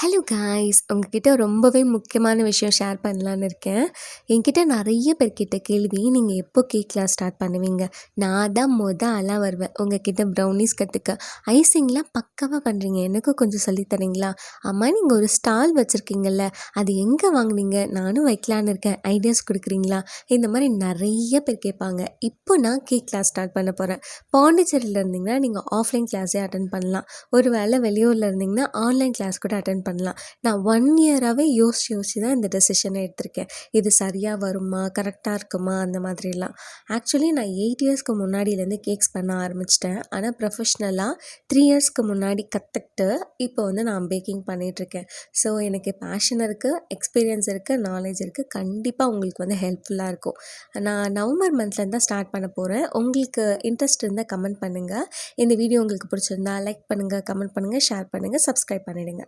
Hello guys, உங்ககிட்ட ரொம்பவே முக்கியமான விஷயம் ஷேர் பண்ணலான்னு இருக்கேன். என்கிட்ட நிறைய பேர்கிட்ட கேள்வி, நீங்கள் எப்போ கேக்லாம் ஸ்டார்ட் பண்ணுவீங்க? நான் தான் ஆளாக வருவேன் உங்ககிட்ட ப்ரௌனிஸ் கற்றுக்க. ஐசிங்லாம் பக்காவாக பண்ணுறீங்க, எனக்கும் கொஞ்சம் சொல்லித் தரீங்களா? அம்மா, நீங்கள் ஒரு ஸ்டால் வச்சுருக்கீங்கல்ல, அது எங்கே வாங்குனீங்க? நானும் வைக்கலான்னு இருக்கேன், ஐடியாஸ் கொடுக்குறீங்களா? இந்த மாதிரி நிறைய பேர் கேட்பாங்க. இப்போ நான் கேக் கிளாஸ் ஸ்டார்ட் பண்ண போகிறேன். பாண்டிச்சேரியில் இருந்தீங்கன்னா நீங்கள் ஆஃப்லைன் கிளாஸே அட்டன் பண்ணலாம். ஒரு வேளை வெளியூரில் இருந்தீங்கன்னா ஆன்லைன் கிளாஸ் கூட அட்டன் பண்ணலாம். நான் 1 இயராகவே யோசிச்சு தான் இந்த டெசிஷனை எடுத்திருக்கேன். இது சரியாக வருமா, கரெக்டாக இருக்குமா, அந்த மாதிரிலாம். ஆக்சுவலி நான் 8 இயர்ஸ்க்கு முன்னாடியிலேருந்து கேக்ஸ் பண்ண ஆரம்பிச்சிட்டேன். ஆனால் ப்ரொஃபஷ்னலாக 3 இயர்ஸ்க்கு முன்னாடி கற்றுக்கிட்டு இப்போ நான் பேக்கிங் பண்ணிகிட்ருக்கேன். ஸோ எனக்கு பேஷன் இருக்குது, எக்ஸ்பீரியன்ஸ் இருக்குது, நாலேஜ் இருக்குது. கண்டிப்பாக உங்களுக்கு ஹெல்ப்ஃபுல்லாக இருக்கும். நான் நவம்பர் மந்த்லேருந்து தான் ஸ்டார்ட் பண்ண போகிறேன். உங்களுக்கு இன்ட்ரெஸ்ட் இருந்தால் கமெண்ட் பண்ணுங்கள். இந்த வீடியோ உங்களுக்கு பிடிச்சிருந்தா லைக் பண்ணுங்கள், கமெண்ட் பண்ணுங்கள், ஷேர் பண்ணுங்கள், சப்ஸ்கிரைப் பண்ணிவிடுங்க.